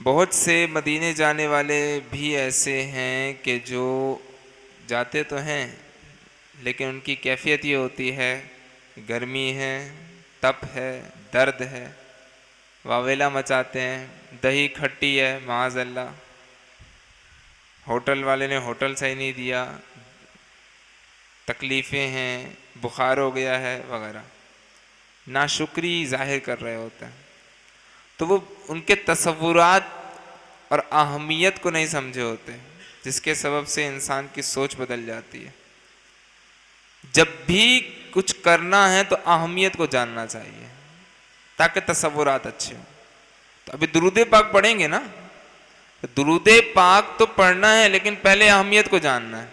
بہت سے مدینے جانے والے بھی ایسے ہیں کہ جو جاتے تو ہیں لیکن ان کی کیفیت یہ ہوتی ہے کہ گرمی ہے، تپ ہے، درد ہے، واویلا مچاتے ہیں، دہی کھٹی ہے معاذ اللہ، ہوٹل والے نے ہوٹل صحیح نہیں دیا، تکلیفیں ہیں، بخار ہو گیا ہے وغیرہ، ناشکری ظاہر کر رہے ہوتے ہیں. تو وہ ان کے تصورات اور اہمیت کو نہیں سمجھے ہوتے، جس کے سبب سے انسان کی سوچ بدل جاتی ہے. جب بھی کچھ کرنا ہے تو اہمیت کو جاننا چاہیے تاکہ تصورات اچھے ہوں. تو ابھی درود پاک پڑھیں گے نا، تو درود پاک تو پڑھنا ہے لیکن پہلے اہمیت کو جاننا ہے.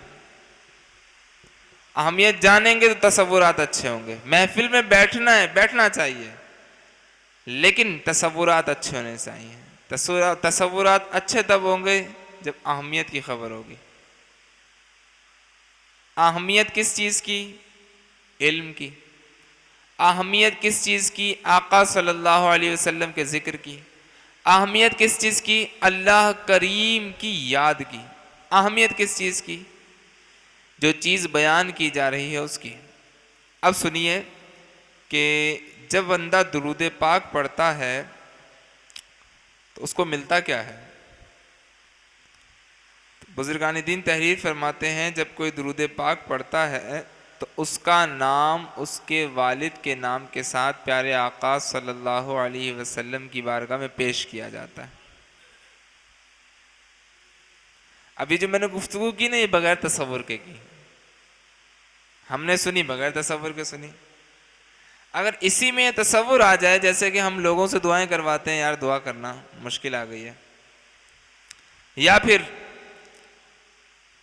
اہمیت جانیں گے تو تصورات اچھے ہوں گے. محفل میں بیٹھنا ہے، بیٹھنا چاہیے لیکن تصورات اچھے ہونے چاہیے. تصورات اچھے تب ہوں گے جب اہمیت کی خبر ہوگی. اہمیت کس چیز کی؟ علم کی. اہمیت کس چیز کی؟ آقا صلی اللہ علیہ وسلم کے ذکر کی. اہمیت کس چیز کی؟ اللہ کریم کی یاد کی. اہمیت کس چیز کی؟ جو چیز بیان کی جا رہی ہے اس کی. اب سنیے کہ جب بندہ درود پاک پڑھتا ہے تو اس کو ملتا کیا ہے؟ بزرگان دین تحریر فرماتے ہیں جب کوئی درود پاک پڑھتا ہے تو اس کا نام اس کے والد کے نام کے ساتھ پیارے آقا صلی اللہ علیہ وسلم کی بارگاہ میں پیش کیا جاتا ہے. ابھی جو میں نے گفتگو کی نا، یہ بغیر تصور کے کی، ہم نے سنی بغیر تصور کے سنی. اگر اسی میں تصور آ جائے، جیسے کہ ہم لوگوں سے دعائیں کرواتے ہیں، یار دعا کرنا، مشکل آ گئی ہے، یا پھر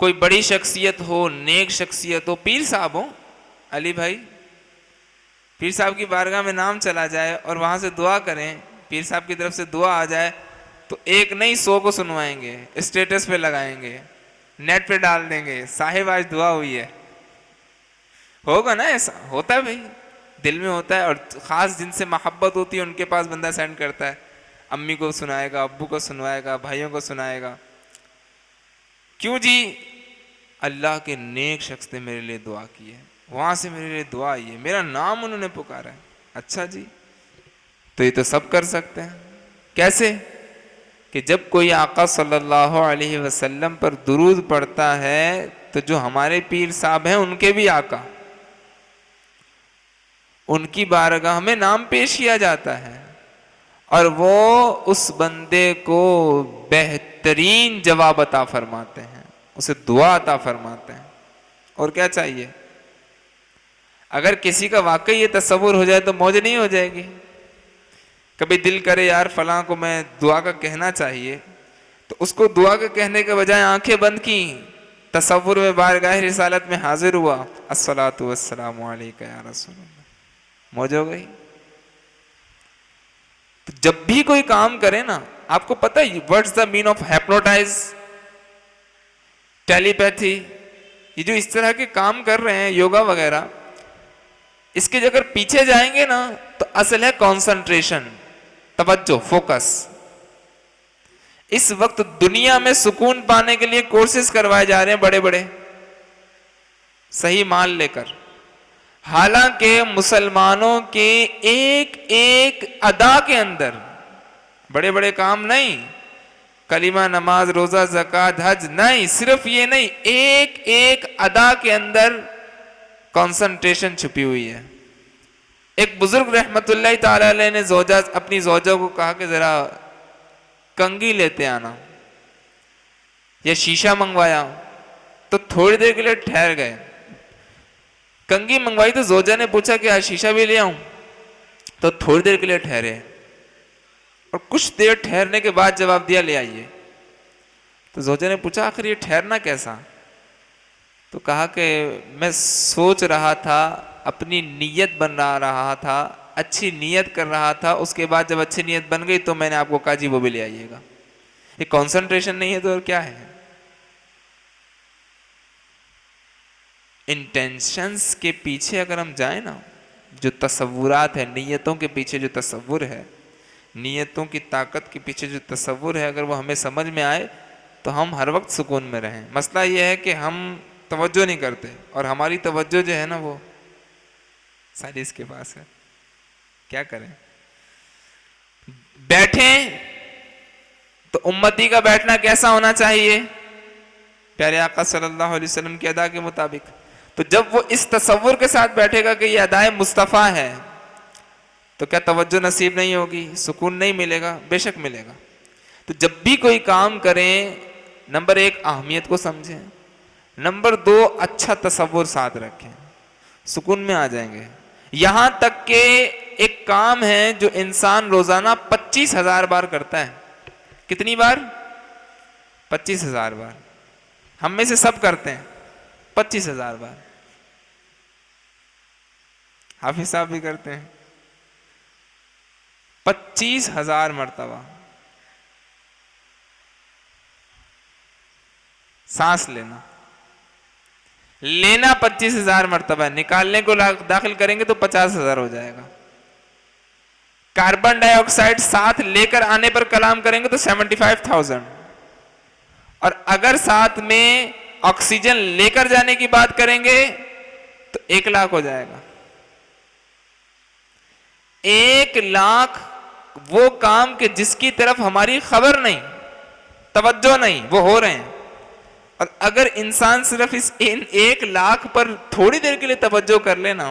کوئی بڑی شخصیت ہو، نیک شخصیت ہو، پیر صاحب ہو، علی بھائی پیر صاحب کی بارگاہ میں نام چلا جائے اور وہاں سے دعا کریں، پیر صاحب کی طرف سے دعا آ جائے تو ایک نہیں 100 کو سنوائیں گے، اسٹیٹس پہ لگائیں گے، نیٹ پہ ڈال دیں گے، صاحب آج دعا ہوئی ہے. ہوگا نا؟ ایسا ہوتا ہے بھائی، دل میں ہوتا ہے. اور خاص جن سے محبت ہوتی ہے ان کے پاس بندہ سینڈ کرتا ہے، امی کو سنائے گا، ابو کو سنوائے گا، بھائیوں کو سنائے گا. کیوں جی؟ اللہ کے نیک شخص نے میرے لیے دعا کی ہے، وہاں سے میرے لیے دعا آئی ہے، میرا نام انہوں نے پکارا ہے. اچھا جی، تو یہ تو سب کر سکتے ہیں. کیسے؟ کہ جب کوئی آقا صلی اللہ علیہ وسلم پر درود پڑھتا ہے تو جو ہمارے پیر صاحب ہیں ان کے بھی آقا، ان کی بارگاہ میں نام پیش کیا جاتا ہے اور وہ اس بندے کو بہترین جواب عطا فرماتے ہیں، اسے دعا عطا فرماتے ہیں. اور کیا چاہیے؟ اگر کسی کا واقعی یہ تصور ہو جائے تو موج نہیں ہو جائے گی. کبھی دل کرے یار فلاں کو میں دعا کا کہنا چاہیے، تو اس کو دعا کا کہنے کے بجائے آنکھیں بند کی، تصور میں بارگاہ رسالت میں حاضر ہوا، الصلاۃ والسلام علیک یا رسول اللہ، موج ہو گئی. تو جب بھی کوئی کام کرے نا، آپ کو پتہ ہے واٹس دا مین آف ہیپنوٹائز، ٹیلی پیتھی، یہ جو اس طرح کے کام کر رہے ہیں یوگا وغیرہ، اس کے اگر پیچھے جائیں گے نا تو اصل ہے کانسنٹریشن، توجہ، فوکس. اس وقت دنیا میں سکون پانے کے لیے کورسز کروائے جا رہے ہیں بڑے بڑے، صحیح مال لے کر، حالانکہ مسلمانوں کے ایک ایک ادا کے اندر، بڑے بڑے کام نہیں، کلمہ، نماز، روزہ، زکوٰۃ، حج نہیں، صرف یہ نہیں، ایک ایک ادا کے اندر کنسنٹریشن چھپی ہوئی ہے. ایک بزرگ رحمت اللہ تعالی علیہ نے اپنی زوجہ کو کہا کہ ذرا کنگھی لیتے آنا یا شیشہ منگوایا، تو تھوڑی دیر کے لیے ٹھہر گئے. کنگھی منگوائی تو زوجہ نے پوچھا کہ آج شیشہ بھی لے آؤں؟ تو تھوڑی دیر کے لیے ٹھہرے اور کچھ دیر ٹھہرنے کے بعد جواب دیا لے آئیے. تو زوجہ نے پوچھا آخر یہ ٹھہرنا کیسا؟ تو کہا کہ میں سوچ رہا تھا، اپنی نیت بنا رہا تھا، اچھی نیت کر رہا تھا، اس کے بعد جب اچھی نیت بن گئی تو میں نے آپ کو کہا جی وہ بھی لے آئیے گا. یہ کانسنٹریشن نہیں ہے تو اور کیا ہے؟ انٹینشنز کے پیچھے اگر ہم جائیں نا، جو تصورات ہیں، نیتوں کے پیچھے جو تصور ہے، نیتوں کی طاقت کے پیچھے جو تصور ہے اگر وہ ہمیں سمجھ میں آئے تو ہم ہر وقت سکون میں رہیں. مسئلہ یہ ہے کہ ہم توجہ نہیں کرتے اور ہماری توجہ جو ہے نا وہ ساری اس کے پاس ہے. کیا کریں؟ بیٹھیں تو امتی کا بیٹھنا کیسا ہونا چاہیے؟ پیارے آقا صلی اللہ علیہ وسلم کی ادا کے مطابق. تو جب وہ اس تصور کے ساتھ بیٹھے گا کہ یہ ادائے مصطفیٰ ہے تو کیا توجہ نصیب نہیں ہوگی؟ سکون نہیں ملے گا؟ بے شک ملے گا. تو جب بھی کوئی کام کریں نمبر 1 اہمیت کو سمجھیں، نمبر 2 اچھا تصور ساتھ رکھیں، سکون میں آ جائیں گے. یہاں تک کہ ایک کام ہے جو انسان روزانہ 25,000 بار کرتا ہے. کتنی بار؟ 25,000 بار. ہم میں سے سب کرتے ہیں 25,000 بار. حافظ صاحب بھی کرتے ہیں 25,000 مرتبہ. سانس لینا 25,000 مرتبہ، نکالنے کو داخل کریں گے تو 50,000 ہو جائے گا. کاربن ڈائی آکسائڈ ساتھ لے کر آنے پر کلام کریں گے تو 75,000، اور اگر ساتھ میں آکسیجن لے کر جانے کی بات کریں گے تو 1,00,000 ہو جائے گا. 1,00,000 وہ کام کہ جس کی طرف ہماری خبر نہیں، توجہ نہیں، وہ ہو رہے ہیں. اور اگر انسان صرف اس 1,00,000 پر تھوڑی دیر کے لیے توجہ کر لینا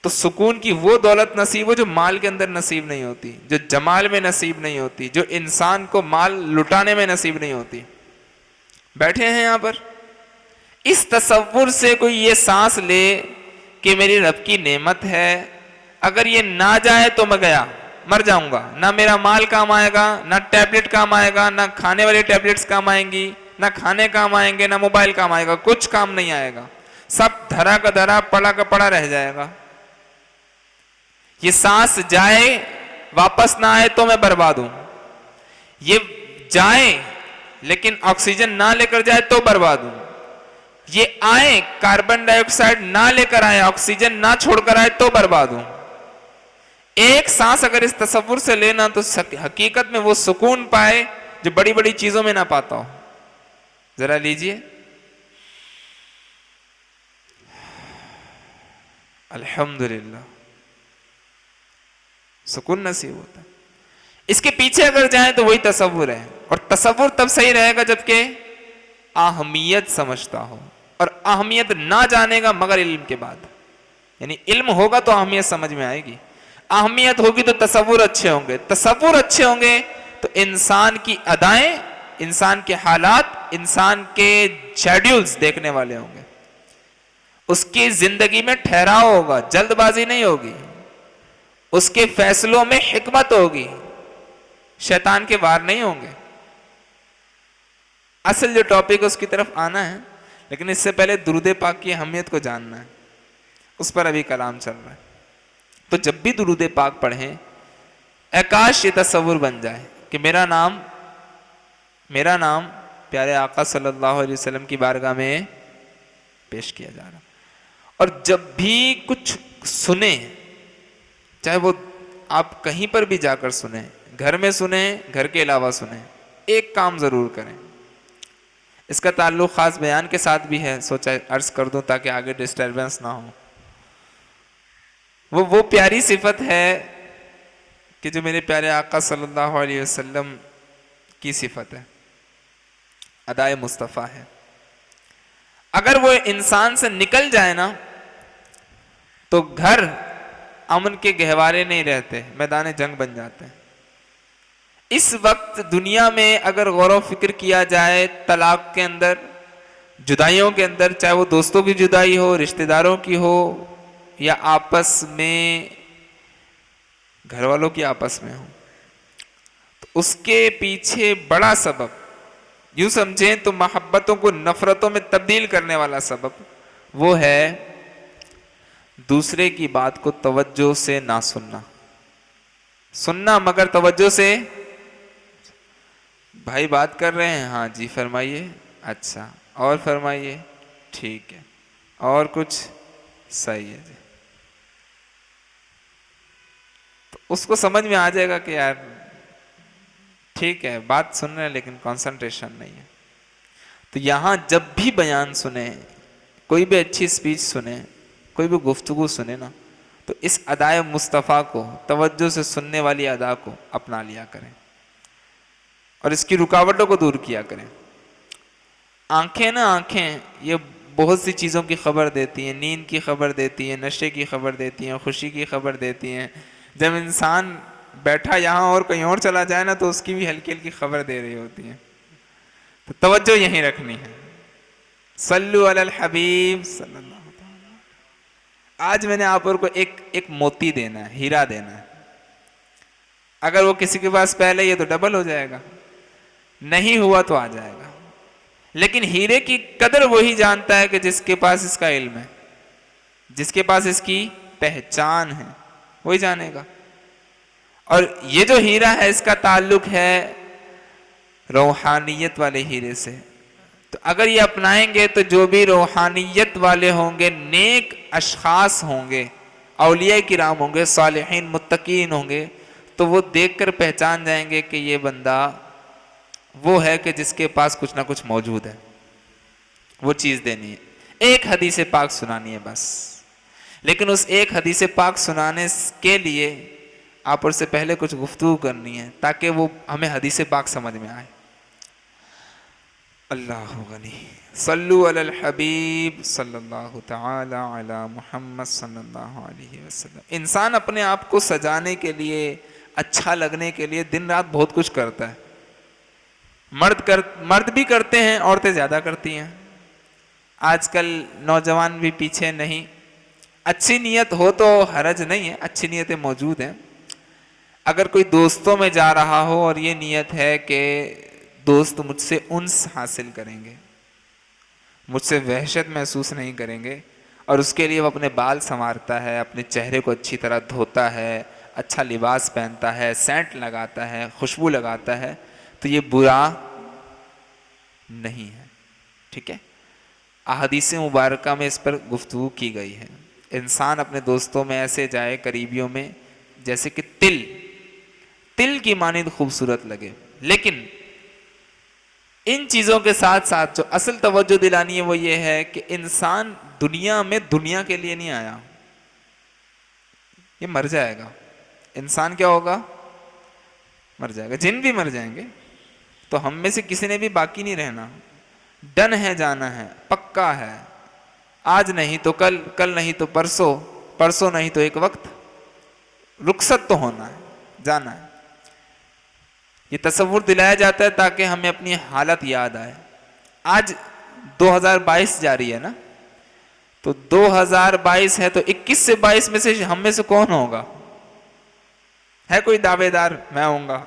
تو سکون کی وہ دولت نصیب ہو جو مال کے اندر نصیب نہیں ہوتی، جو جمال میں نصیب نہیں ہوتی، جو انسان کو مال لٹانے میں نصیب نہیں ہوتی. بیٹھے ہیں یہاں پر، اس تصور سے کوئی یہ سانس لے کہ میری رب کی نعمت ہے، اگر یہ نہ جائے تو میں گیا، مر جاؤں گا. نہ میرا مال کام آئے گا، نہ ٹیبلٹ کام آئے گا، نہ کھانے والی ٹیبلٹس کام آئیں گی، نہ کھانے کام آئیں گے، نہ موبائل کام آئے گا، کچھ کام نہیں آئے گا. سب دھرا کا دھرا، پڑا کا پڑا رہ جائے گا. یہ سانس جائے واپس نہ آئے تو میں برباد ہوں. یہ جائے لیکن آکسیجن نہ لے کر جائے تو برباد ہوں. یہ آئے کاربن ڈائی آکسائڈ نہ لے کر آئے، آکسیجن نہ چھوڑ کر آئے تو برباد ہوں. ایک سانس اگر اس تصور سے لینا تو حقیقت میں وہ سکون پائے جو بڑی بڑی چیزوں میں نہ پاتا ہو. ذرا لیجئے، الحمدللہ سکون نصیب ہوتا ہے. اس کے پیچھے اگر جائیں تو وہی تصور ہے، اور تصور تب صحیح رہے گا جبکہ اہمیت سمجھتا ہو. اور اہمیت نہ جانے گا مگر علم کے بعد، یعنی علم ہوگا تو اہمیت سمجھ میں آئے گی، اہمیت ہوگی تو تصور اچھے ہوں گے، تصور اچھے ہوں گے تو انسان کی ادائیں، انسان کے حالات، انسان کے شیڈیولز دیکھنے والے ہوں گے. اس کی زندگی میں ٹھہراؤ ہوگا، جلد بازی نہیں ہوگی، اس کے فیصلوں میں حکمت ہوگی، شیطان کے وار نہیں ہوں گے. اصل جو ٹاپک اس کی طرف آنا ہے، لیکن اس سے پہلے درود پاک کی اہمیت کو جاننا ہے، اس پر ابھی کلام چل رہا ہے. تو جب بھی درود پاک پڑھیں کاش یہ تصور بن جائے کہ میرا نام پیارے آقا صلی اللہ علیہ وسلم کی بارگاہ میں پیش کیا جا رہا. اور جب بھی کچھ سنیں، چاہے وہ آپ کہیں پر بھی جا کر سنیں، گھر میں سنیں، گھر کے علاوہ سنیں، ایک کام ضرور کریں. اس کا تعلق خاص بیان کے ساتھ بھی ہے، سوچا عرض کر دوں تاکہ آگے ڈسٹربنس نہ ہو. وہ پیاری صفت ہے کہ جو میرے پیارے آقا صلی اللہ علیہ وسلم کی صفت ہے، ادائے مصطفیٰ ہے. اگر وہ انسان سے نکل جائے نا تو گھر امن کے گہوارے نہیں رہتے، میدان جنگ بن جاتے ہیں. اس وقت دنیا میں اگر غور و فکر کیا جائے طلاق کے اندر، جدائیوں کے اندر، چاہے وہ دوستوں کی جدائی ہو، رشتہ داروں کی ہو، یا آپس میں گھر والوں کی آپس میں ہو، تو اس کے پیچھے بڑا سبب، یوں سمجھیں تو محبتوں کو نفرتوں میں تبدیل کرنے والا سبب وہ ہے دوسرے کی بات کو توجہ سے نہ سننا مگر توجہ سے. بھائی بات کر رہے ہیں، ہاں جی فرمائیے، اچھا اور فرمائیے، ٹھیک ہے، اور کچھ، صحیح ہے جی. تو اس کو سمجھ میں آ جائے گا کہ یار ٹھیک ہے بات سن رہے ہیں لیکن کنسنٹریشن نہیں ہے. تو یہاں جب بھی بیان سنیں، کوئی بھی اچھی سپیچ سنیں، کوئی بھی گفتگو سنیں نا، تو اس ادائے مصطفیٰ کو، توجہ سے سننے والی ادا کو اپنا لیا کریں اور اس کی رکاوٹوں کو دور کیا کریں. آنکھیں یہ بہت سی چیزوں کی خبر دیتی ہیں، نیند کی خبر دیتی ہیں، نشے کی خبر دیتی ہیں، خوشی کی خبر دیتی ہیں. جب انسان بیٹھا یہاں اور کہیں اور چلا جائے نا تو اس کی بھی ہلکی ہلکی خبر دے رہی ہوتی ہیں. تو توجہ یہیں رکھنی ہے. صلو علی الحبیب صلی اللہ علیہ وسلم. آج میں نے آپ کو ایک موتی دینا ہے، ہیرا دینا ہے. اگر وہ کسی کے پاس پہلے یہ تو ڈبل ہو جائے گا، نہیں ہوا تو آ جائے گا. لیکن ہیرے کی قدر وہی جانتا ہے کہ جس کے پاس اس کا علم ہے، جس کے پاس اس کی پہچان ہے، وہی جانے گا. اور یہ جو ہیرا ہے اس کا تعلق ہے روحانیت والے ہیرے سے. تو اگر یہ اپنائیں گے تو جو بھی روحانیت والے ہوں گے، نیک اشخاص ہوں گے، اولیاء کرام ہوں گے، صالحین متقین ہوں گے، تو وہ دیکھ کر پہچان جائیں گے کہ یہ بندہ وہ ہے کہ جس کے پاس کچھ نہ کچھ موجود ہے. وہ چیز دینی ہے، ایک حدیث پاک سنانی ہے بس. لیکن اس ایک حدیث پاک سنانے کے لیے آپ اور سے پہلے کچھ گفتگو کرنی ہے تاکہ وہ ہمیں حدیث پاک سمجھ میں آئے. اللہ غنی. صلو علی الحبیب صلی اللہ تعالی علی محمد صلی اللہ علیہ وسلم. انسان اپنے آپ کو سجانے کے لیے، اچھا لگنے کے لیے دن رات بہت کچھ کرتا ہے. مرد بھی کرتے ہیں، عورتیں زیادہ کرتی ہیں. آج کل نوجوان بھی پیچھے نہیں. اچھی نیت ہو تو حرج نہیں ہے، اچھی نیتیں موجود ہیں. اگر کوئی دوستوں میں جا رہا ہو اور یہ نیت ہے کہ دوست مجھ سے انس حاصل کریں گے، مجھ سے وحشت محسوس نہیں کریں گے، اور اس کے لیے وہ اپنے بال سنوارتا ہے، اپنے چہرے کو اچھی طرح دھوتا ہے، اچھا لباس پہنتا ہے، سینٹ لگاتا ہے، خوشبو لگاتا ہے، تو یہ برا نہیں ہے. ٹھیک ہے. احادیث مبارکہ میں اس پر گفتگو کی گئی ہے. انسان اپنے دوستوں میں ایسے جائے، قریبیوں میں، جیسے کہ تل کی مانند خوبصورت لگے. لیکن ان چیزوں کے ساتھ ساتھ جو اصل توجہ دلانی ہے وہ یہ ہے کہ انسان دنیا میں دنیا کے لیے نہیں آیا. یہ مر جائے گا. انسان کیا ہوگا؟ مر جائے گا. جن بھی مر جائیں گے. تو ہم میں سے کسی نے بھی باقی نہیں رہنا. ڈن ہے، جانا ہے، پکا ہے. آج نہیں تو کل، کل نہیں تو پرسوں، پرسوں نہیں تو ایک وقت رخصت تو ہونا ہے، جانا ہے. یہ تصور دلایا جاتا ہے تاکہ ہمیں اپنی حالت یاد آئے. آج 2022 جاری ہے نا، تو 2022 ہے تو 21 سے 22 میں سے ہم میں سے کون ہوگا؟ ہے کوئی دعوے دار میں ہوں گا؟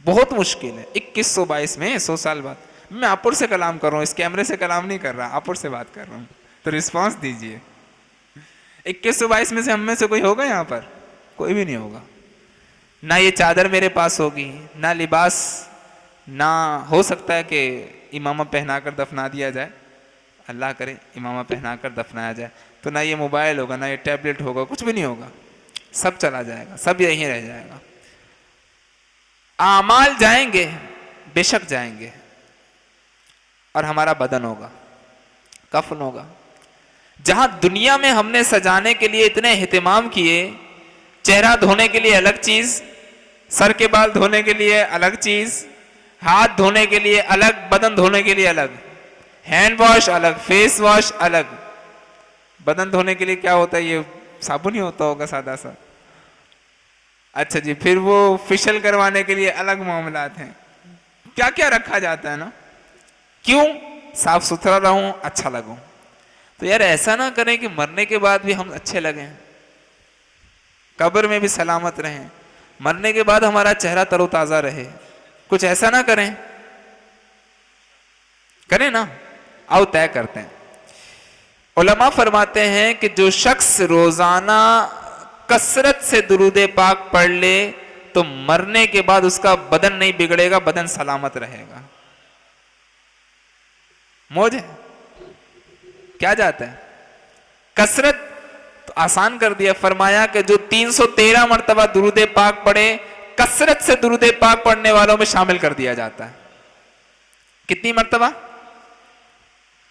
بہت مشکل ہے. 2122 میں 100 سال بعد. میں آپ سے کلام کر رہا ہوں، اس کیمرے سے کلام نہیں کر رہا، آپ سے بات کر رہا ہوں، تو رسپانس دیجئے. 2122 میں سے ہم میں سے کوئی ہوگا یہاں پر؟ کوئی بھی نہیں ہوگا. نہ یہ چادر میرے پاس ہوگی، نہ لباس، نہ ہو سکتا ہے کہ امامہ پہنا کر دفنا دیا جائے، اللہ کرے امامہ پہنا کر دفنایا جائے. تو نہ یہ موبائل ہوگا، نہ یہ ٹیبلٹ ہوگا، کچھ بھی نہیں ہوگا. سب چلا جائے گا، سب یہیں رہ جائے گا. اعمال جائیں گے، بے شک جائیں گے، اور ہمارا بدن ہوگا، کفن ہوگا. جہاں دنیا میں ہم نے سجانے کے لیے اتنے اہتمام کیے، چہرہ دھونے کے لیے الگ چیز، سر کے بال دھونے کے لیے الگ چیز، ہاتھ دھونے کے لیے الگ، بدن دھونے کے لیے الگ، ہینڈ واش الگ، فیس واش الگ. بدن دھونے کے لیے کیا ہوتا ہے؟ یہ صابن ہی ہوتا ہوگا سادہ سا. اچھا جی، پھر وہ فیشل کروانے کے لیے الگ معاملات ہیں. کیا کیا رکھا جاتا ہے نا. کیوں؟ صاف ستھرا رہوں، اچھا لگوں. تو یار ایسا نہ کریں کہ مرنے کے بعد بھی ہم اچھے لگیں، قبر میں بھی سلامت رہیں، مرنے کے بعد ہمارا چہرہ تر و تازہ رہے. کچھ ایسا نہ کریں. کریں نا. آؤ طے کرتے ہیں. علماء فرماتے ہیں کہ جو شخص روزانہ کثرت سے درود پاک پڑھ لے تو مرنے کے بعد اس کا بدن نہیں بگڑے گا، بدن سلامت رہے گا. موج ہے. کیا جاتا ہے؟ کثرت. تو تو آسان کر دیا، فرمایا کہ جو 313 مرتبہ درود پاک پڑھے کثرت سے درود پاک پڑھنے والوں میں شامل کر دیا جاتا ہے۔ کتنی مرتبہ؟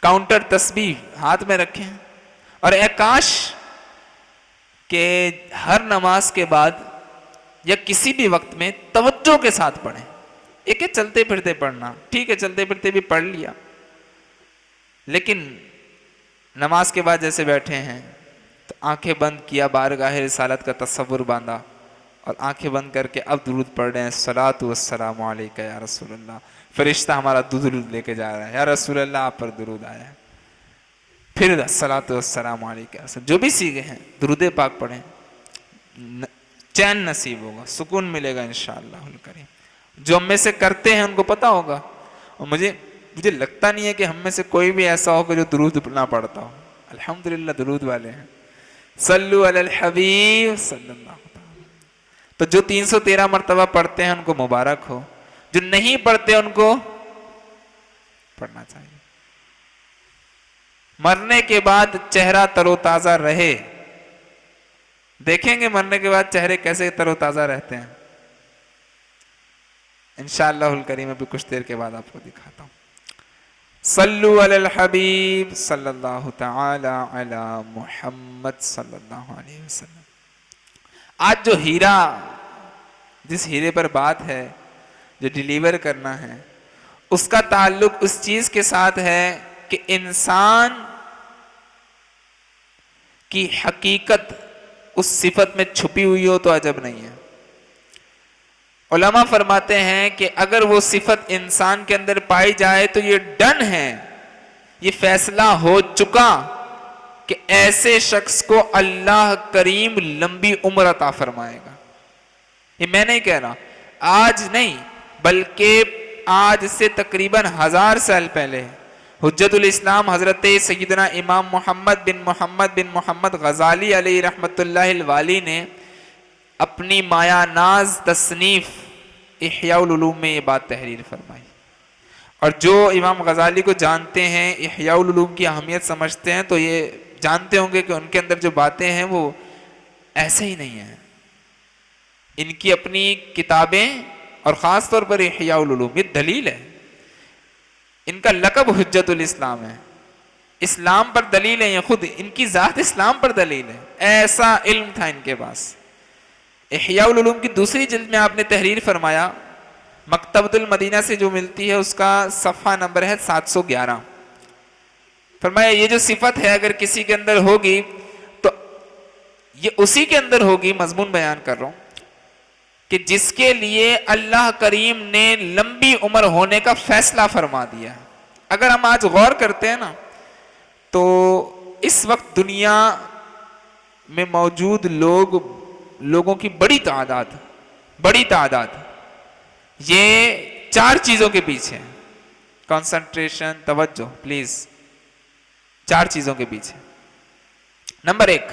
کاؤنٹر تسبیح ہاتھ میں رکھیں اور اے کاش کہ ہر نماز کے بعد یا کسی بھی وقت میں توجہ کے ساتھ پڑھیں۔ ایک ہے چلتے پھرتے پڑھنا، ٹھیک ہے چلتے پھرتے بھی پڑھ لیا، لیکن نماز کے بعد جیسے بیٹھے ہیں تو آنکھیں بند کیا، بارگاہ رسالت کا تصور باندھا اور آنکھیں بند کر کے اب درود پڑھ رہے ہیں، الصلاۃ والسلام علیک یا رسول اللہ، فرشتہ ہمارا درود لے کے جا رہا ہے، یا رسول اللہ آپ پر درود آیا ہے، پھر الصلاۃ والسلام علیک، جو بھی سیکھے ہیں درود پاک پڑھیں، چین نصیب ہوگا، سکون ملے گا انشاءاللہ الکریم۔ جو ہم میں سے کرتے ہیں ان کو پتا ہوگا، اور مجھے لگتا نہیں ہے کہ ہم میں سے کوئی بھی ایسا ہو کہ جو درود نہ پڑھتا ہو، الحمدللہ درود والے ہیں، صلو علی الحبیب صلی اللہ علیہ وسلم۔ تو جو 313 مرتبہ پڑھتے ہیں ان کو مبارک ہو، جو نہیں پڑھتے ان کو پڑھنا چاہیے۔ مرنے کے بعد چہرہ تر و تازہ رہے، دیکھیں گے مرنے کے بعد چہرے کیسے تر و تازہ رہتے ہیں، انشاءاللہ الکریم ابھی کچھ دیر کے بعد آپ کو دکھاتا ہوں۔ صلو علی الحبیب صلی اللہ تعالی علی محمد صلی اللہ علیہ وسلم۔ آج جو ہیرا، جس ہیرے پر بات ہے، جو ڈیلیور کرنا ہے، اس کا تعلق اس چیز کے ساتھ ہے کہ انسان کی حقیقت اس صفت میں چھپی ہوئی ہو تو عجب نہیں ہے۔ علماء فرماتے ہیں کہ اگر وہ صفت انسان کے اندر پائی جائے تو یہ ڈن ہے، یہ فیصلہ ہو چکا کہ ایسے شخص کو اللہ کریم لمبی عمر عطا فرمائے گا۔ یہ میں نہیں کہہ رہا، آج نہیں بلکہ آج سے تقریباً 1000 سال پہلے حجت الاسلام حضرت سیدنا امام محمد بن محمد غزالی علیہ رحمت اللہ الوالی نے اپنی مایا ناز تصنیف احیاء العلوم میں یہ بات تحریر فرمائی۔ اور جو امام غزالی کو جانتے ہیں، احیاء العلوم کی اہمیت سمجھتے ہیں، تو یہ جانتے ہوں گے کہ ان کے اندر جو باتیں ہیں وہ ایسے ہی نہیں ہیں۔ ان کی اپنی کتابیں اور خاص طور پر احیاء العلوم یہ دلیل ہے۔ ان کا لقب حجت الاسلام ہے، اسلام پر دلیل ہے، یہ خود ان کی ذات اسلام پر دلیل ہے، ایسا علم تھا ان کے پاس۔ احیاء العلوم کی دوسری جلد میں آپ نے تحریر فرمایا، مکتبۃ المدینہ سے جو ملتی ہے اس کا صفحہ نمبر ہے 711۔ فرمایا یہ جو صفت ہے اگر کسی کے اندر ہوگی تو یہ اسی کے اندر ہوگی، مضمون بیان کر رہا ہوں، کہ جس کے لیے اللہ کریم نے لمبی عمر ہونے کا فیصلہ فرما دیا ہے۔ اگر ہم آج غور کرتے ہیں نا تو اس وقت دنیا میں موجود لوگوں کی بڑی تعداد یہ 4 چیزوں کے پیچھے ہیں۔ کنسنٹریشن، توجہ پلیز، 4 چیزوں کے پیچھے۔ نمبر 1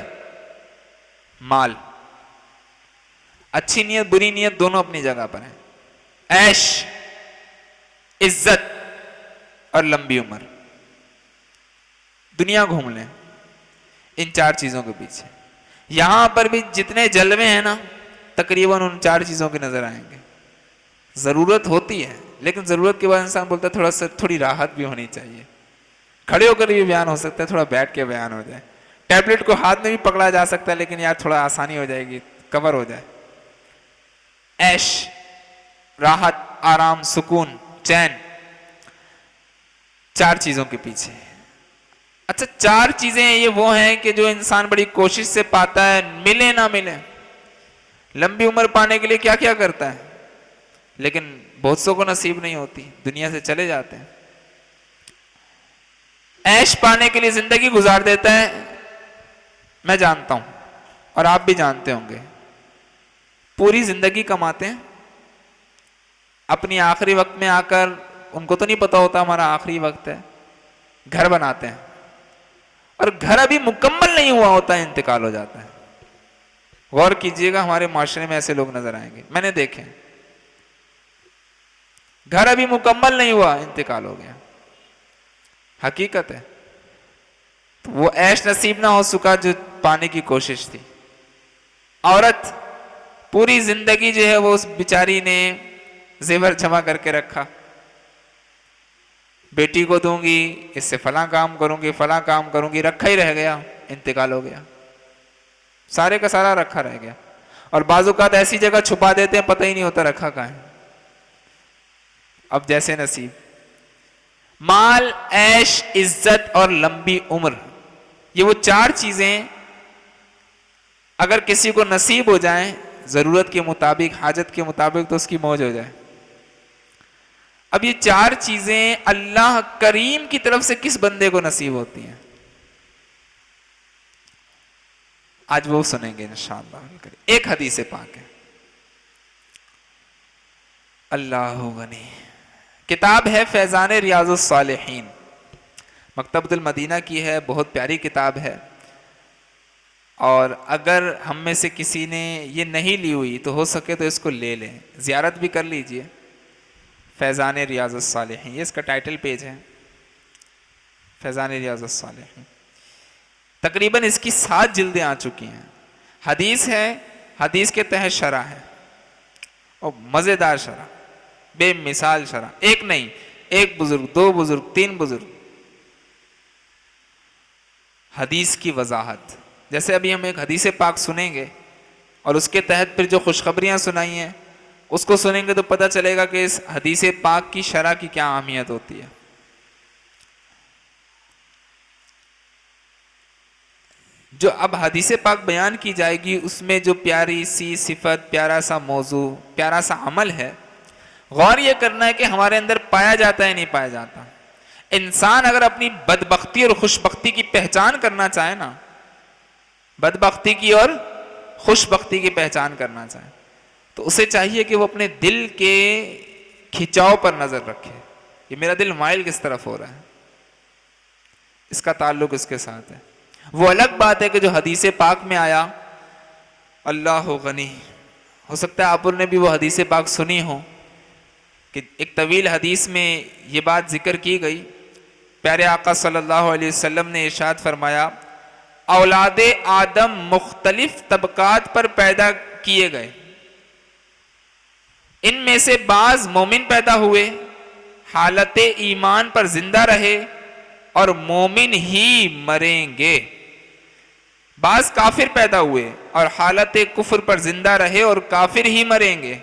مال، اچھی نیت بری نیت دونوں اپنی جگہ پر ہیں، عیش، عزت اور لمبی عمر۔ دنیا گھوم لیں، ان 4 چیزوں کے پیچھے۔ یہاں پر بھی جتنے جلوے ہیں نا تقریباً ان 4 چیزوں کے نظر آئیں گے۔ ضرورت ہوتی ہے لیکن ضرورت کے بعد انسان بولتا ہے تھوڑی راحت بھی ہونی چاہیے، کھڑے ہو کر بھی بیان ہو سکتا ہے، تھوڑا بیٹھ کے بیان ہو جائے، ٹیبلٹ کو ہاتھ میں بھی پکڑا جا سکتا ہے لیکن یار تھوڑا آسانی ہو جائے گی، کور ہو جائے۔ عیش، راحت، آرام، سکون، چین، 4 چیزوں کے پیچھے۔ اچھا 4 چیزیں یہ وہ ہیں کہ جو انسان بڑی کوشش سے پاتا ہے، ملے نہ ملے۔ لمبی عمر پانے کے لیے کیا کیا کرتا ہے، لیکن بہت سو کو نصیب نہیں ہوتی، دنیا سے چلے جاتے ہیں۔ عیش پانے کے لیے زندگی گزار دیتا ہے، میں جانتا ہوں اور آپ بھی جانتے ہوں گے، پوری زندگی کماتے ہیں، اپنی آخری وقت میں آ کر ان کو تو نہیں پتا ہوتا ہمارا آخری وقت ہے، گھر بناتے ہیں اور گھر ابھی مکمل نہیں ہوا ہوتا ہے، انتقال ہو جاتا ہے۔ غور کیجئے گا، ہمارے معاشرے میں ایسے لوگ نظر آئیں گے، میں نے دیکھے، گھر ابھی مکمل نہیں ہوا، انتقال ہو گیا، حقیقت ہے۔ تو وہ عیش نصیب نہ ہو سکا جو پانے کی کوشش تھی. عورت پوری زندگی جو ہے وہ اس بیچاری نے زیور جمع کر کے رکھا, بیٹی کو دوں گی, اس سے فلاں کام کروں گی, فلاں کام کروں گی, رکھا ہی رہ گیا, انتقال ہو گیا, سارے کا سارا رکھا رہ گیا. اور بعض اوقات ایسی جگہ چھپا دیتے ہیں پتہ ہی نہیں ہوتا رکھا کہاں ہے. اب جیسے نصیب, مال, عیش, عزت اور لمبی عمر, یہ وہ چار چیزیں اگر کسی کو نصیب ہو جائیں ضرورت کے مطابق, حاجت کے مطابق, تو اس کی موج ہو جائے. اب یہ چار چیزیں اللہ کریم کی طرف سے کس بندے کو نصیب ہوتی ہیں, آج وہ سنیں گے انشاءاللہ. ایک حدیث پاک ہے, اللہ غنی, کتاب ہے فیضان ریاض الصالحین, مکتبۃ المدینہ کی ہے, بہت پیاری کتاب ہے. اور اگر ہم میں سے کسی نے یہ نہیں لی ہوئی تو ہو سکے تو اس کو لے لیں, زیارت بھی کر لیجئے. فیضان ریاض الصالحین, یہ اس کا ٹائٹل پیج ہے, فیضان ریاض الصالحین. تقریباً اس کی 7 جلدیں آ چکی ہیں. حدیث ہے, حدیث کے تحت شرح ہے, اور مزیدار شرح, بے مثال شرح. ایک نہیں, ایک بزرگ, 2 بزرگ, 3 بزرگ, حدیث کی وضاحت. جیسے ابھی ہم ایک حدیث پاک سنیں گے اور اس کے تحت پھر جو خوشخبریاں سنائی ہیں اس کو سنیں گے تو پتہ چلے گا کہ اس حدیث پاک کی شرح کی کیا اہمیت ہوتی ہے. جو اب حدیث پاک بیان کی جائے گی اس میں جو پیاری سی صفت, پیارا سا موضوع, پیارا سا عمل ہے, غور یہ کرنا ہے کہ ہمارے اندر پایا جاتا ہے نہیں پایا جاتا. انسان اگر اپنی بدبختی اور خوشبختی کی پہچان کرنا چاہے نا, بدبختی کی اور خوشبختی کی پہچان کرنا چاہے, تو اسے چاہیے کہ وہ اپنے دل کے کھچاؤ پر نظر رکھے. یہ میرا دل مائل کس طرف ہو رہا ہے, اس کا تعلق اس کے ساتھ ہے. وہ الگ بات ہے کہ جو حدیث پاک میں آیا, اللہ غنی, ہو سکتا ہے آپ نے بھی وہ حدیث پاک سنی ہو کہ ایک طویل حدیث میں یہ بات ذکر کی گئی. پیارے آقا صلی اللہ علیہ وسلم نے ارشاد فرمایا, اولاد آدم مختلف طبقات پر پیدا کیے گئے, ان میں سے بعض مومن پیدا ہوئے, حالت ایمان پر زندہ رہے اور مومن ہی مریں گے. بعض کافر پیدا ہوئے اور حالت کفر پر زندہ رہے اور کافر ہی مریں گے,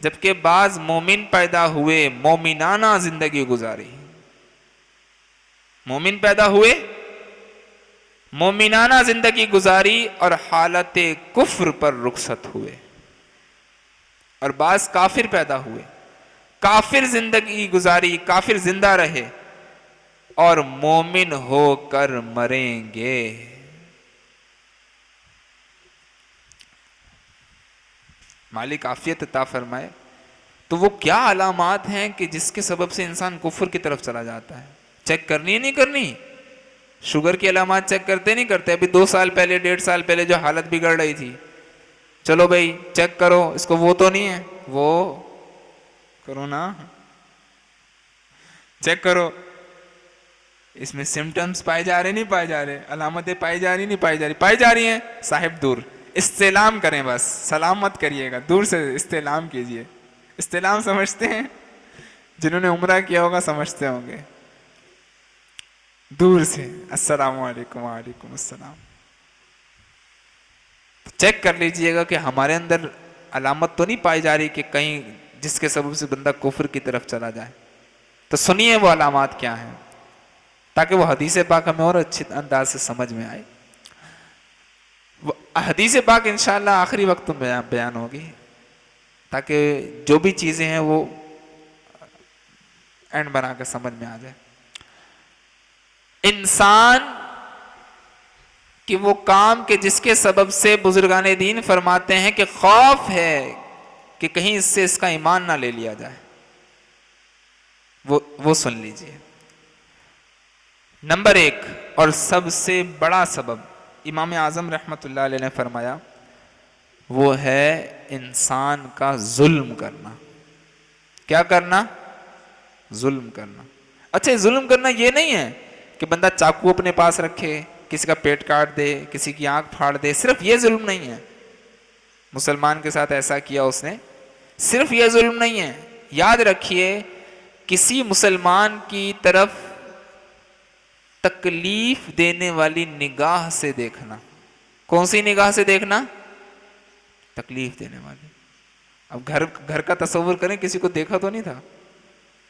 جبکہ بعض مومن پیدا ہوئے, مومنانہ زندگی گزاری. مومن پیدا ہوئے, مومنانہ زندگی گزاری اور حالت کفر پر رخصت ہوئے. اور بعض کافر پیدا ہوئے, کافر زندگی گزاری, کافر زندہ رہے اور مومن ہو کر مریں گے. مالک عافیت عطا فرمائے. تو وہ کیا علامات ہیں کہ جس کے سبب سے انسان کفر کی طرف چلا جاتا ہے؟ چیک کرنی ہے نہیں کرنی؟ شوگر کی علامات چیک کرتے نہیں کرتے؟ ابھی 2 سال پہلے 1.5 سال پہلے جو حالت بگڑ رہی تھی, چلو بھائی چیک کرو, اس کو وہ تو نہیں ہے, وہ کرو نا, چیک کرو, اس میں سمٹمز پائے جا رہے نہیں پائے جا رہے, علامتیں پائی جا رہی نہیں پائی جا رہی, پائی جا رہی ہیں, صاحب دور, استعلام کریں, بس سلام مت کریے گا, دور سے استعلام کیجئے. استعلام سمجھتے ہیں؟ جنہوں نے عمرہ کیا ہوگا سمجھتے ہوں گے, دور سے السلام علیکم, وعلیکم السلام. چیک کر لیجئے گا کہ ہمارے اندر علامت تو نہیں پائی جا رہی کہ کہیں جس کے سبب سے بندہ کفر کی طرف چلا جائے. تو سنیے وہ علامات کیا ہیں تاکہ وہ حدیث پاک ہمیں اور اچھے انداز سے سمجھ میں آئے. حدیث پاک انشاءاللہ آخری وقت میں بیان ہوگی تاکہ جو بھی چیزیں ہیں وہ اینڈ بنا کے سمجھ میں آ جائے. انسان کہ وہ کام کہ جس کے سبب سے بزرگان دین فرماتے ہیں کہ خوف ہے کہ کہیں اس سے اس کا ایمان نہ لے لیا جائے, وہ سن لیجئے. نمبر 1 اور سب سے بڑا سبب امام اعظم رحمت اللہ علیہ نے فرمایا, وہ ہے انسان کا ظلم کرنا. کیا کرنا؟ ظلم کرنا. اچھا, ظلم کرنا یہ نہیں ہے کہ بندہ چاقو اپنے پاس رکھے, کسی کا پیٹ کاٹ دے، کسی کی آنکھ پھاڑ دے، صرف یہ ظلم نہیں ہے مسلمان کے ساتھ ایسا کیا اس نے، صرف یہ ظلم نہیں ہے. یاد رکھیے کسی مسلمان کی طرف تکلیف دینے والی نگاہ سے دیکھنا. کون سی نگاہ سے دیکھنا؟ تکلیف دینے والی. اب گھر کا تصور کریں، کسی کو دیکھا تو نہیں تھا،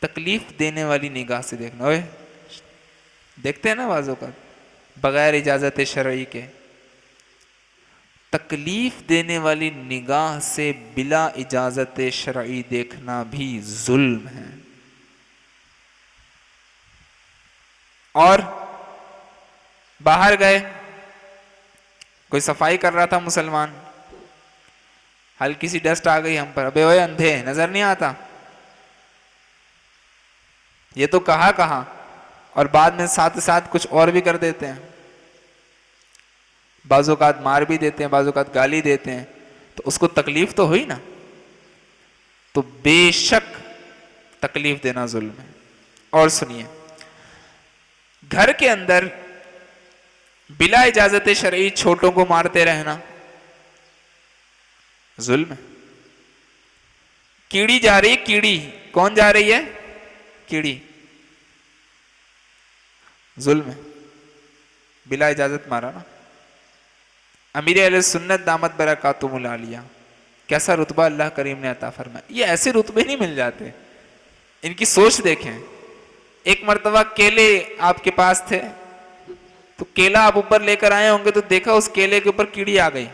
تکلیف دینے والی نگاہ سے دیکھنا. اوے دیکھتے ہیں نا بازوں کا بغیر اجازت شرعی کے، تکلیف دینے والی نگاہ سے بلا اجازت شرعی دیکھنا بھی ظلم ہے. اور باہر گئے، کوئی صفائی کر رہا تھا مسلمان، ہلکی سی ڈسٹ آ گئی ہم پر، ابے اوے اندھے نظر نہیں آتا، یہ تو کہا اور بعد میں ساتھ ساتھ کچھ اور بھی کر دیتے ہیں. بعض اوقات مار بھی دیتے ہیں، بعض اوقات گالی دیتے ہیں، تو اس کو تکلیف تو ہوئی نا. تو بے شک تکلیف دینا ظلم ہے. اور سنیے، گھر کے اندر بلا اجازت شرعی چھوٹوں کو مارتے رہنا ظلم ہے. کیڑی جا رہی، کیڑی کون جا رہی ہے؟ کیڑی، ظلم ہے، بلا اجازت مارا نا. امیر اہل سنت دامت برکاتہم العالیہ، کیسا رتبہ اللہ کریم نے عطا فرمایا. یہ ایسے رتبے نہیں مل جاتے. ان کی سوچ دیکھیں. ایک مرتبہ کیلے آپ کے پاس تھے، تو کیلا آپ اوپر لے کر آئے ہوں گے تو دیکھا اس کیلے کے اوپر کیڑی آ گئی،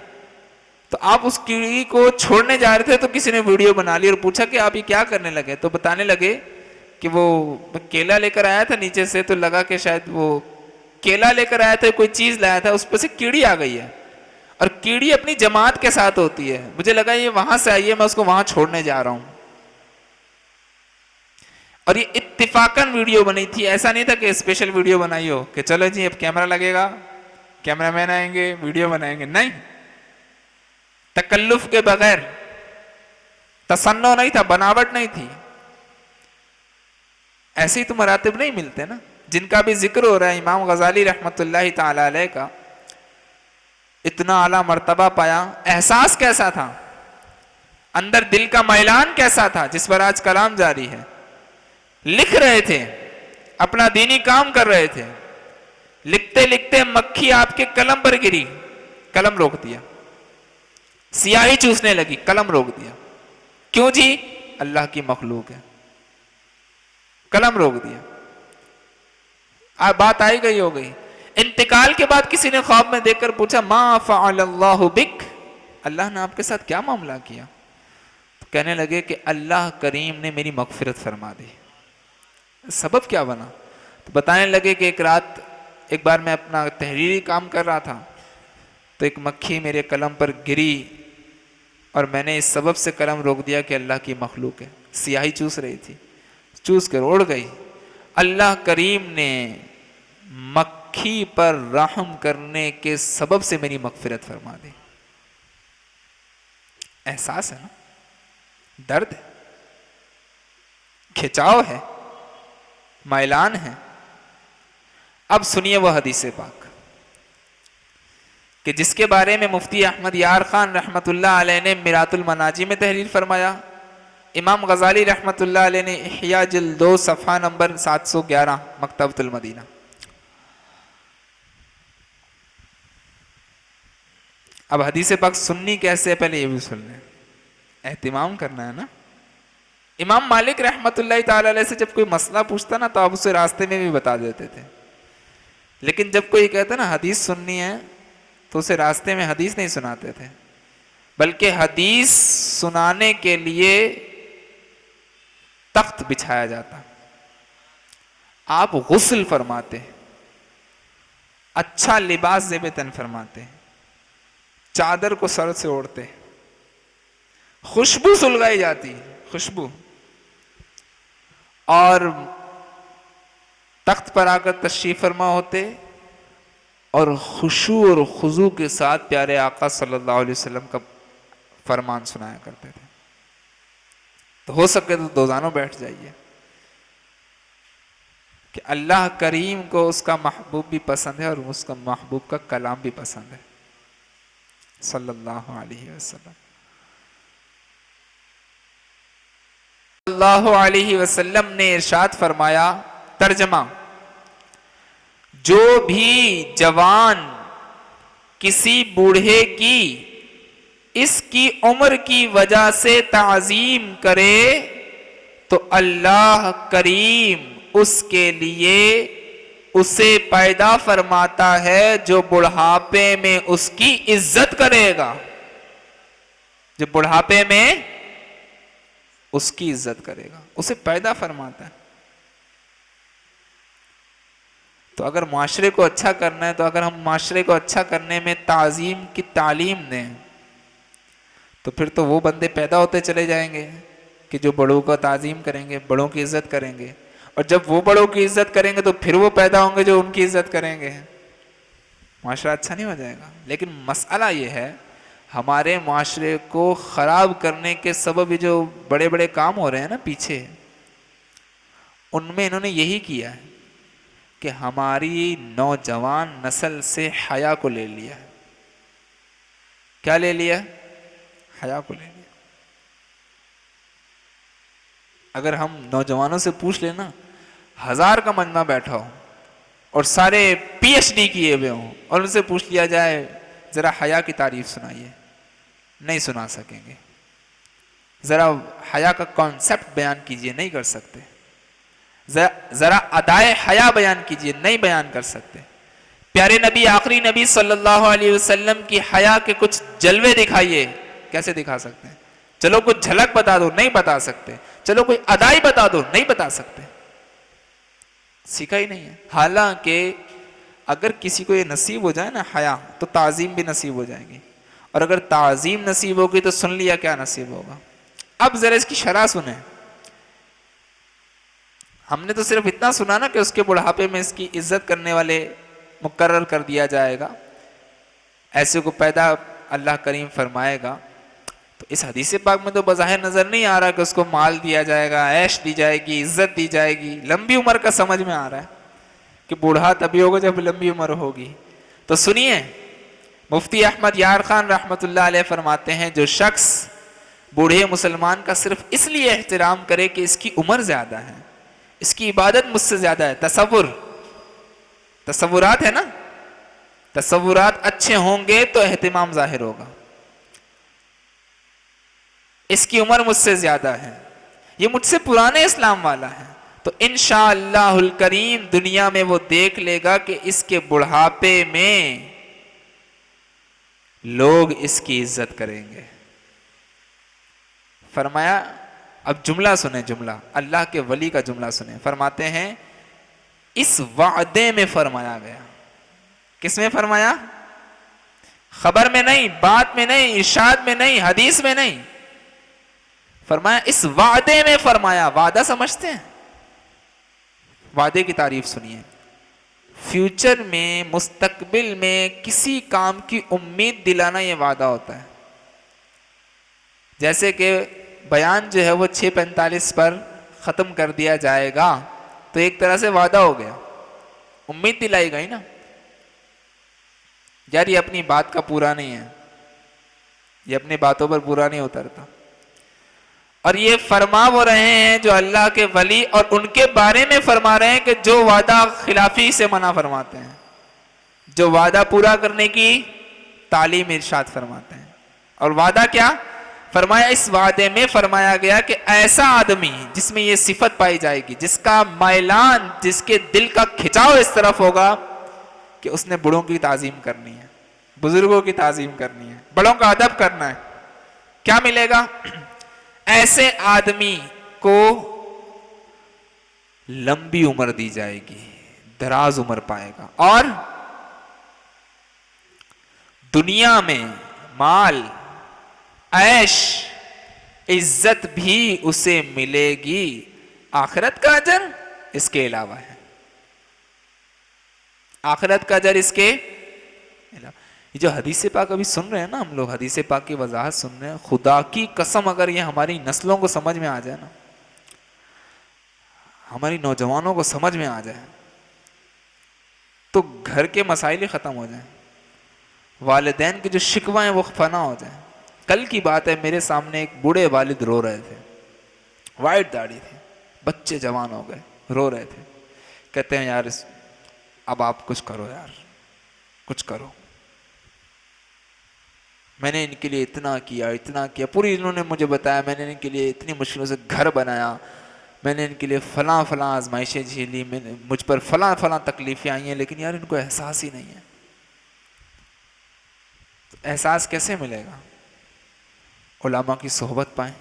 تو آپ اس کیڑی کو چھوڑنے جا رہے تھے تو کسی نے ویڈیو بنا لی اور پوچھا کہ آپ یہ کیا کرنے لگے؟ تو بتانے لگے کہ وہ کیلا لے کر آیا تھا نیچے سے، تو لگا کہ شاید وہ کیلا لے کر آیا تھا، کوئی چیز لایا تھا، اس پہ سے کیڑی آ گئی ہے، اور کیڑی اپنی جماعت کے ساتھ ہوتی ہے، مجھے لگا یہ وہاں سے آئی ہے، میں اس کو وہاں چھوڑنے جا رہا ہوں. اور یہ اتفاقاً ویڈیو بنی تھی، ایسا نہیں تھا کہ اسپیشل ویڈیو بنائی ہو کہ چلو جی اب کیمرہ لگے گا، کیمرہ مین آئیں گے، ویڈیو بنائیں گے. نہیں، تکلف کے بغیر، تصنع نہیں تھا، بناوٹ نہیں تھی. ایسے ہی تو مراتب نہیں ملتے نا، جن کا بھی ذکر ہو رہا ہے. امام غزالی رحمت اللہ تعالی علیہ کا اتنا اعلیٰ مرتبہ پایا، احساس کیسا تھا، اندر دل کا میلان کیسا تھا، جس پر آج کلام جاری ہے. لکھ رہے تھے، اپنا دینی کام کر رہے تھے، لکھتے لکھتے مکھی آپ کے قلم پر گری، قلم روک دیا. سیاہی چوسنے لگی، قلم روک دیا. کیوں جی؟ اللہ کی مخلوق ہے، قلم روک دیا. بات آئی گئی ہو گئی. انتقال کے بعد کسی نے خواب میں دیکھ کر پوچھا ما فعل اللہ بک، اللہ نے آپ کے ساتھ کیا معاملہ کیا؟ تو کہنے لگے کہ اللہ کریم نے میری مغفرت فرما دی. سبب کیا بنا؟ تو بتانے لگے کہ ایک بار میں اپنا تحریری کام کر رہا تھا، تو ایک مکھی میرے قلم پر گری اور میں نے اس سبب سے قلم روک دیا کہ اللہ کی مخلوق ہے. سیاہی چوس رہی تھی، چوس کر اڑ گئی. اللہ کریم نے مکھی پر رحم کرنے کے سبب سے میری مغفرت فرما دی. احساس ہے نا، درد ہے، کھچاؤ ہے، میلان ہے. اب سنیے وہ حدیث پاک کہ جس کے بارے میں مفتی احمد یار خان رحمت اللہ علیہ نے میرات المناجی میں تحریر فرمایا. امام غزالی رحمت اللہ علیہ نے احیاء جلد 2 صفحہ نمبر 711 مکتبۃ المدینہ. اب حدیث پاک سننی کیسے ہے پہلے یہ بھی سن لیں، اہتمام کرنا ہے نا. امام مالک رحمت اللہ تعالی علیہ سے جب کوئی مسئلہ پوچھتا نا تو آپ اسے راستے میں بھی بتا دیتے تھے، لیکن جب کوئی کہتا نا حدیث سننی ہے تو اسے راستے میں حدیث نہیں سناتے تھے، بلکہ حدیث سنانے کے لیے تخت بچھایا جاتا. آپ غسل فرماتے، اچھا لباس زیب تن فرماتے، چادر کو سر سے اوڑھتے، خوشبو سلگائی جاتی، خوشبو، اور تخت پر آ کر تشریف فرما ہوتے اور خشوع اور خضوع کے ساتھ پیارے آقا صلی اللہ علیہ وسلم کا فرمان سنایا کرتے تھے. تو ہو سکے تو دو زانوں بیٹھ جائیے. کہ اللہ کریم کو اس کا محبوب بھی پسند ہے اور اس کا محبوب کا کلام بھی پسند ہے صلی اللہ علیہ وسلم. صلی اللہ علیہ وسلم نے ارشاد فرمایا، ترجمہ: جو بھی جوان کسی بوڑھے کی اس کی عمر کی وجہ سے تعظیم کرے تو اللہ کریم اس کے لیے اسے پیدا فرماتا ہے جو بڑھاپے میں اس کی عزت کرے گا، جو بڑھاپے میں اس کی عزت کرے گا، اسے پیدا فرماتا ہے. تو اگر معاشرے کو اچھا کرنا ہے، تو اگر ہم معاشرے کو اچھا کرنے میں تعظیم کی تعلیم دیں تو پھر تو وہ بندے پیدا ہوتے چلے جائیں گے کہ جو بڑوں کو تعظیم کریں گے، بڑوں کی عزت کریں گے، اور جب وہ بڑوں کی عزت کریں گے تو پھر وہ پیدا ہوں گے جو ان کی عزت کریں گے. معاشرہ اچھا نہیں ہو جائے گا. لیکن مسئلہ یہ ہے، ہمارے معاشرے کو خراب کرنے کے سبب یہ جو بڑے بڑے کام ہو رہے ہیں نا پیچھے، ان میں انہوں نے یہی کیا ہے کہ ہماری نوجوان نسل سے حیا کو لے لیا. کیا لے لیا؟ حیا کو لے لیا. اگر ہم نوجوانوں سے پوچھ لینا، 1000 کا مجمع بیٹھا ہو اور سارے پی ایچ ڈی کیے ہوئے ہوں اور ان سے پوچھ لیا جائے ذرا حیا کی تعریف سنائیے، نہیں سنا سکیں گے. ذرا حیا کا کانسیپٹ بیان کیجئے، نہیں کر سکتے. ذرا ادائے حیا بیان کیجئے، نہیں بیان کر سکتے. پیارے نبی، آخری نبی صلی اللہ علیہ وسلم کی حیا کے کچھ جلوے دکھائیے، کیسے دکھا سکتے ہیں؟ چلو کچھ جھلک بتا دو، نہیں بتا سکتے. چلو کوئی ادائی بتا دو، نہیں بتا سکتے. سیکھا ہی نہیں ہے. حالانکہ اگر کسی کو یہ نصیب ہو جائے نا حیا، تو تعظیم بھی نصیب ہو جائے گی. اور اگر تعظیم نصیب ہوگی تو سن لیا کیا نصیب ہوگا. اب ذرا اس کی شرح سنیں. ہم نے تو صرف اتنا سنا نا کہ اس کے بڑھاپے میں اس کی عزت کرنے والے مقرر کر دیا جائے گا، ایسے کو پیدا اللہ کریم فرمائے گا. تو اس حدیث پاک میں تو بظاہر نظر نہیں آ رہا کہ اس کو مال دیا جائے گا، عیش دی جائے گی، عزت دی جائے گی. لمبی عمر کا سمجھ میں آ رہا ہے کہ بوڑھا تبھی ہوگا جب لمبی عمر ہوگی. تو سنیے، مفتی احمد یار خان رحمۃ اللہ علیہ فرماتے ہیں، جو شخص بوڑھے مسلمان کا صرف اس لیے احترام کرے کہ اس کی عمر زیادہ ہے، اس کی عبادت مجھ سے زیادہ ہے، تصورات ہے نا، تصورات اچھے ہوں گے تو اہتمام ظاہر ہوگا. اس کی عمر مجھ سے زیادہ ہے، یہ مجھ سے پرانے اسلام والا ہے، تو انشاءاللہ الکریم دنیا میں وہ دیکھ لے گا کہ اس کے بڑھاپے میں لوگ اس کی عزت کریں گے. فرمایا، اب جملہ سنیں، جملہ اللہ کے ولی کا جملہ سنیں. فرماتے ہیں اس وعدے میں فرمایا گیا. کس میں فرمایا؟ خبر میں نہیں، بات میں نہیں، ارشاد میں نہیں، حدیث میں نہیں. فرمایا اس وعدے میں فرمایا. وعدہ سمجھتے ہیں؟ وعدے کی تعریف سنیے. فیوچر میں، مستقبل میں کسی کام کی امید دلانا یہ وعدہ ہوتا ہے. جیسے کہ بیان جو ہے وہ 6:45 پر ختم کر دیا جائے گا، تو ایک طرح سے وعدہ ہو گیا، امید دلائی گئی نا، یار یہ اپنی بات کا پورا نہیں ہے، یہ اپنی باتوں پر پورا نہیں اترتا. اور یہ فرما وہ رہے ہیں جو اللہ کے ولی اور ان کے بارے میں فرما رہے ہیں کہ جو وعدہ خلافی سے منع فرماتے ہیں، جو وعدہ پورا کرنے کی تعلیم ارشاد فرماتے ہیں. اور وعدہ کیا فرمایا؟ اس وعدے میں فرمایا گیا کہ ایسا آدمی جس میں یہ صفت پائی جائے گی، جس کا میلان، جس کے دل کا کھچاؤ اس طرف ہوگا کہ اس نے بڑوں کی تعظیم کرنی ہے، بزرگوں کی تعظیم کرنی ہے، بڑوں کا ادب کرنا ہے. کیا ملے گا؟ ایسے آدمی کو لمبی عمر دی جائے گی، دراز عمر پائے گا، اور دنیا میں مال، عیش، عزت بھی اسے ملے گی. آخرت کا اجر اس کے علاوہ ہے، آخرت کا اجر اس کے علاوہ. یہ جو حدیث پاک ابھی سن رہے ہیں نا ہم لوگ، حدیث پاک کی وضاحت سن رہے ہیں، خدا کی قسم اگر یہ ہماری نسلوں کو سمجھ میں آ جائے نا، ہماری نوجوانوں کو سمجھ میں آ جائے تو گھر کے مسائل ہی ختم ہو جائیں، والدین کے جو شکوہ ہیں وہ فنا ہو جائیں۔ کل کی بات ہے، میرے سامنے ایک بوڑھے والد رو رہے تھے، وائٹ داڑھی تھی، بچے جوان ہو گئے، رو رہے تھے، کہتے ہیں یار اب آپ کچھ کرو یار، کچھ کرو، میں نے ان کے لیے اتنا کیا، پوری انہوں نے مجھے بتایا، میں نے ان کے لیے اتنی مشکلوں سے گھر بنایا، میں نے ان کے لیے فلاں آزمائشیں جھیلی، مجھ پر فلاں تکلیفیں آئی ہیں، لیکن یار ان کو احساس ہی نہیں ہے۔ تو احساس کیسے ملے گا؟ علماء کی صحبت پائیں،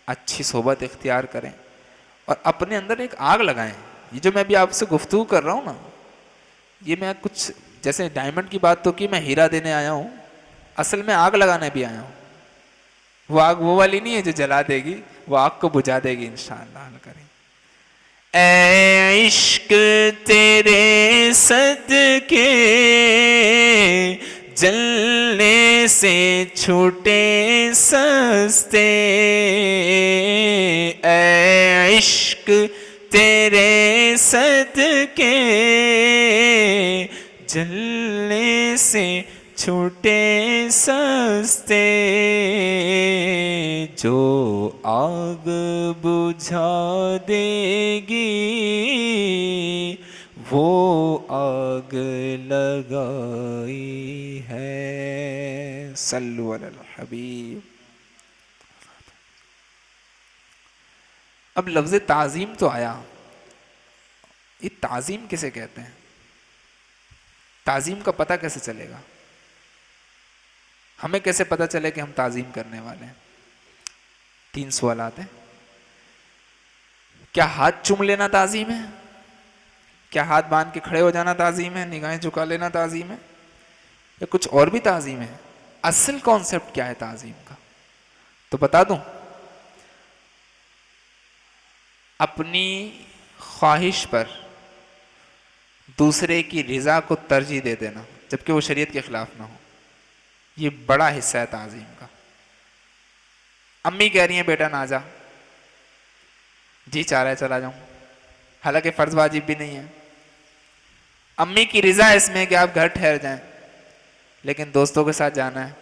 اچھی صحبت اختیار کریں، اور اپنے اندر ایک آگ لگائیں۔ یہ جو میں بھی آپ سے گفتگو کر رہا ہوں نا، یہ میں کچھ جیسے ڈائمنڈ کی بات تو کی، میں ہیرا دینے آیا ہوں، اصل میں آگ لگانے بھی آیا ہوں۔ وہ آگ وہ والی نہیں ہے جو جلا دے گی، وہ آگ کو بجھا دے گی انشاءاللہ کریں۔ اے عشق تیرے صدقے جلنے سے چھوٹے سستے، اے عشق تیرے صدقے جلنے سے چھوٹے سستے، جو آگ بجھا دے گی وہ آگ لگائی ہے۔ صلو علی الحبیب۔ اب لفظ تعظیم تو آیا، یہ تعظیم کسے کہتے ہیں؟ تعظیم کا پتہ کیسے چلے گا؟ ہمیں کیسے پتہ چلے کہ ہم تعظیم کرنے والے ہیں؟ 3 سوالات ہیں۔ کیا ہاتھ چوم لینا تعظیم ہے؟ کیا ہاتھ باندھ کے کھڑے ہو جانا تعظیم ہے؟ نگاہیں جھکا لینا تعظیم ہے؟ یا کچھ اور بھی تعظیم ہے؟ اصل کانسیپٹ کیا ہے تعظیم کا؟ تو بتا دوں، اپنی خواہش پر دوسرے کی رضا کو ترجیح دے دینا جبکہ وہ شریعت کے خلاف نہ ہو، یہ بڑا حصہ ہے تعظیم کا۔ امی کہہ رہی ہیں بیٹا نہ جا، جی چاہ رہا ہے چلا جاؤں، حالانکہ فرض واجب بھی نہیں ہے۔ امی کی رضا اس میں کہ آپ گھر ٹھہر جائیں، لیکن دوستوں کے ساتھ جانا ہے،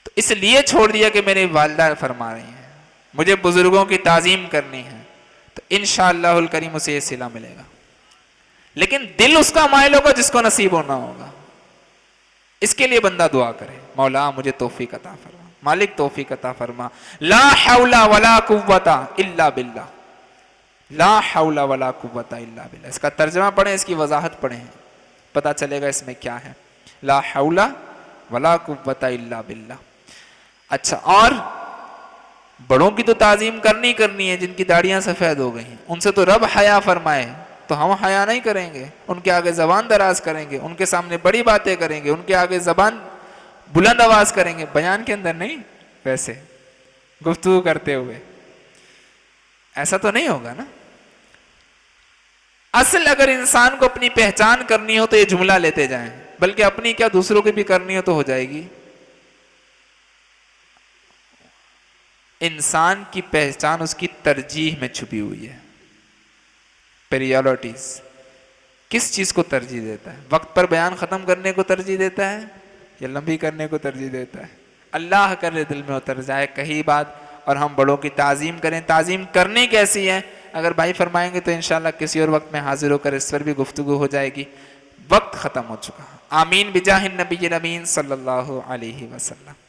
تو اس لیے چھوڑ دیا کہ میری والدہ فرما رہی ہیں، مجھے بزرگوں کی تعظیم کرنی ہے، تو انشاءاللہ الکریم اسے یہ صلہ ملے گا۔ لیکن دل اس کا مائل ہوگا جس کو نصیب ہونا ہوگا۔ اس کے لیے بندہ دعا کرے، مولا مجھے توفیق عطا فرما، مالک توفیق عطا فرما، لا حول ولا قوت الا باللہ، لا حول ولا قوت الا باللہ۔ اس کا ترجمہ پڑھیں، اس کی وضاحت پڑھیں، پتہ چلے گا اس میں کیا ہے۔ لا حول ولا قوت الا باللہ۔ اچھا، اور بڑوں کی تو تعظیم کرنی ہے، جن کی داڑیاں سفید ہو گئی ہیں، ان سے تو رب حیا فرمائے، تو ہم حیا نہیں کریں گے، ان کے آگے زبان دراز کریں گے، ان کے سامنے بڑی باتیں کریں گے، ان کے آگے زبان بلند آواز کریں گے، بیان کے اندر نہیں، ویسے گفتگو کرتے ہوئے، ایسا تو نہیں ہوگا نا۔ اصل اگر انسان کو اپنی پہچان کرنی ہو تو یہ جملہ لیتے جائیں، بلکہ اپنی کیا دوسروں کی بھی کرنی ہو تو ہو جائے گی۔ انسان کی پہچان اس کی ترجیح میں چھپی ہوئی ہے، پریورٹیز۔ کس چیز کو ترجیح دیتا ہے؟ وقت پر بیان ختم کرنے کو ترجیح دیتا ہے یا لمبی کرنے کو ترجیح دیتا ہے؟ اللہ کرے دل میں اتر جائے کہی بات اور ہم بڑوں کی تعظیم کریں۔ تعظیم کرنی کیسی ہے؟ اگر بھائی فرمائیں گے تو انشاءاللہ کسی اور وقت میں حاضر ہو کر اس پر بھی گفتگو ہو جائے گی۔ وقت ختم ہو چکا۔ آمین بجاہ النبی الامین صلی اللہ علیہ وسلم۔